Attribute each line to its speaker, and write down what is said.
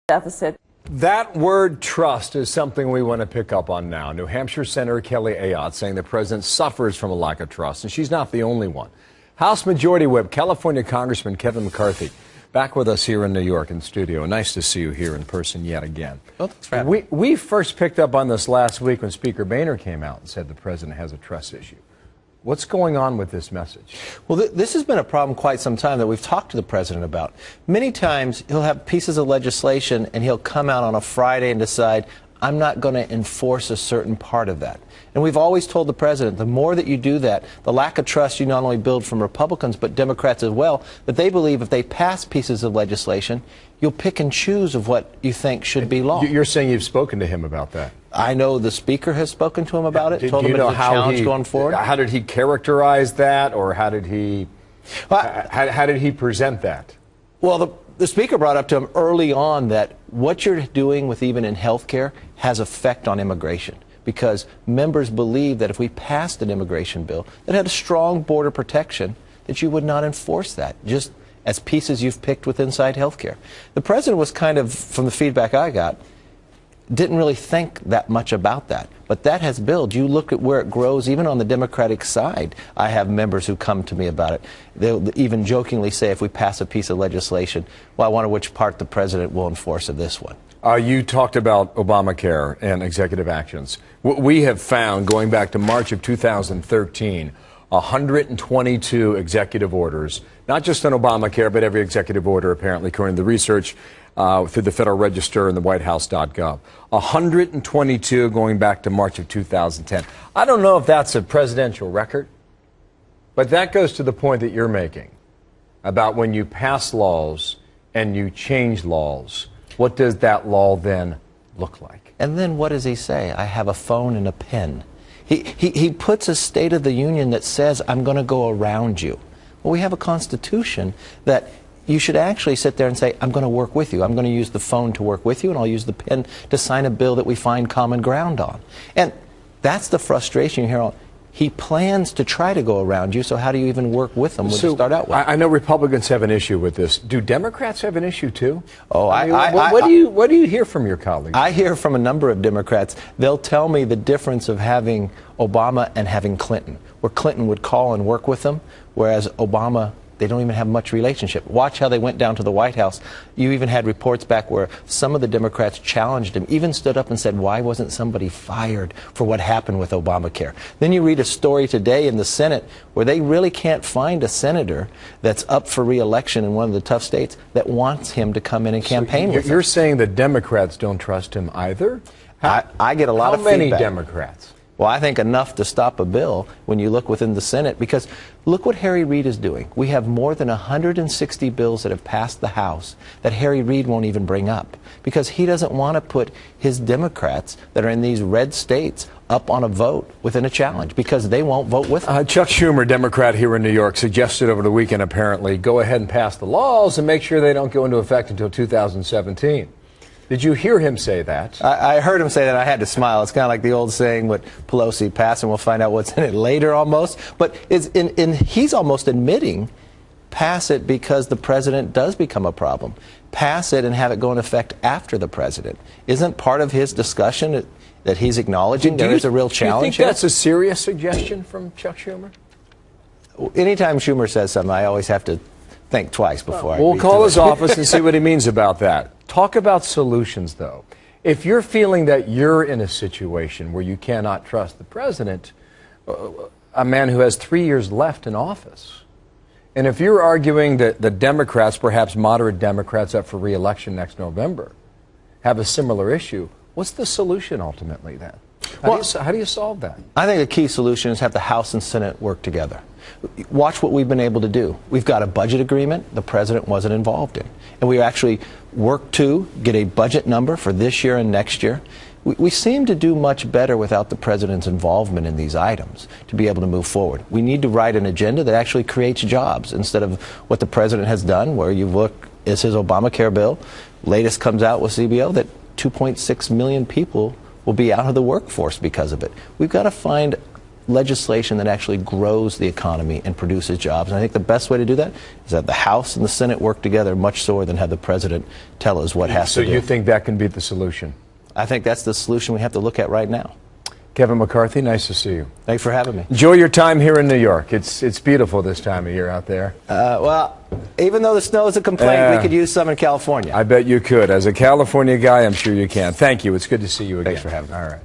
Speaker 1: deficit.
Speaker 2: That word trust is something we want to pick up on now. New Hampshire Senator Kelly Ayotte saying the president suffers from a lack of trust, and she's not the only one. House Majority Whip, California Congressman Kevin McCarthy, back with us here in New York in studio. Nice to see you here in person yet again.
Speaker 3: Well, thanks for having me.
Speaker 2: We first picked up on this last week when Speaker Boehner came out and said the president has a trust issue. What's going on with this message?
Speaker 3: Well, this has been a problem quite some time that we've talked to the president about. Many times he'll have pieces of legislation and he'll come out on a Friday and decide, I'm not going to enforce a certain part of that. And we've always told the president, the more that you do that, the lack of trust you not only build from Republicans but Democrats as well, that they believe if they pass pieces of legislation, you'll pick and choose of what you think should be law.
Speaker 2: You're saying you've spoken to him about that?
Speaker 3: I know the speaker has spoken to him about it, told him it's a challenge going forward.
Speaker 2: How did he characterize that, or how did he present that?
Speaker 3: Well, the speaker brought up to him early on that what you're doing with even in health care has effect on immigration, because members believe that if we passed an immigration bill that had a strong border protection, that you would not enforce that, just as pieces you've picked with inside health care. The president was kind of, from the feedback I got, didn't really think that much about that. But that has built. You look at where it grows, even on the Democratic side. I have members who come to me about it. They'll even jokingly say, if we pass a piece of legislation, well, I wonder which part the president will enforce of this one.
Speaker 2: You talked about Obamacare and executive actions. What we have found, going back to March of 2013, 122 executive orders, not just on Obamacare, but every executive order, apparently, according to the research through the Federal Register and the WhiteHouse.gov. 122 going back to March of 2010. I don't know if that's a presidential record, but that goes to the point that you're making about when you pass laws and you change laws. What does that law then look like?
Speaker 3: And then what does he say? I have a phone and a pen. He puts a State of the Union that says, I'm going to go around you. Well, we have a Constitution that you should actually sit there and say, I'm going to work with you. I'm going to use the phone to work with you, and I'll use the pen to sign a bill that we find common ground on. And that's the frustration you hear. He plans to try to go around you, so how do you even work with him to start out with?
Speaker 2: I know Republicans have an issue with this. Do Democrats have an issue, too?
Speaker 3: Oh,
Speaker 2: what do you hear from your colleagues?
Speaker 3: I hear from a number of Democrats. They'll tell me the difference of having Obama and having Clinton, where Clinton would call and work with them, whereas Obama, they don't even have much relationship. Watch how they went down to the White House. You even had reports back where some of the Democrats challenged him, even stood up and said, why wasn't somebody fired for what happened with Obamacare? Then you read a story today in the Senate where they really can't find a senator that's up for re-election in one of the tough states that wants him to come in and campaign with him.
Speaker 2: You're saying the Democrats don't trust him either?
Speaker 3: I get a lot of feedback.
Speaker 2: How many Democrats?
Speaker 3: Well, I think enough to stop a bill when you look within the Senate, because look what Harry Reid is doing. We have more than 160 bills that have passed the House that Harry Reid won't even bring up, because he doesn't want to put his Democrats that are in these red states up on a vote within a challenge, because they won't vote with him.
Speaker 2: Chuck Schumer, Democrat here in New York, suggested over the weekend, apparently, go ahead and pass the laws and make sure they don't go into effect until 2017. Did you hear him say that?
Speaker 3: I heard him say that. I had to smile. It's kind of like the old saying, what Pelosi passed, and we'll find out what's in it later almost. But he's almost admitting, pass it because the president does become a problem. Pass it and have it go into effect after the president. Isn't part of his discussion that he's acknowledging there is a real challenge?
Speaker 2: Do you think that's a serious suggestion from Chuck Schumer?
Speaker 3: Anytime Schumer says something, I always have to think twice before I
Speaker 2: We'll call his office and see what he means about that. Talk about solutions, though. If you're feeling that you're in a situation where you cannot trust the president, a man who has 3 years left in office, and if you're arguing that the Democrats, perhaps moderate Democrats up for re-election next November, have a similar issue, what's the solution ultimately then? How do you solve that?
Speaker 3: I think the key solution is have the House and Senate work together. Watch what we've been able to do. We've got a budget agreement the president wasn't involved in. And we actually worked to get a budget number for this year and next year. We seem to do much better without the president's involvement in these items to be able to move forward. We need to write an agenda that actually creates jobs instead of what the president has done, where you look, is his Obamacare bill. Latest comes out with CBO that 2.6 million people will be out of the workforce because of it. We've got to find legislation that actually grows the economy and produces jobs. And I think the best way to do that is that the House and the Senate work together much more than have the President tell us what has to do.
Speaker 2: So you think that can be the solution?
Speaker 3: I think that's the solution we have to look at right now.
Speaker 2: Kevin McCarthy, nice to see you.
Speaker 3: Thanks for having me.
Speaker 2: Enjoy your time here in New York. It's beautiful this time of year out there.
Speaker 3: Well, even though the snow is a complaint, we could use some in California.
Speaker 2: I bet you could. As a California guy, I'm sure you can. Thank you. It's good to see you again.
Speaker 3: Thanks for having me.
Speaker 2: All right.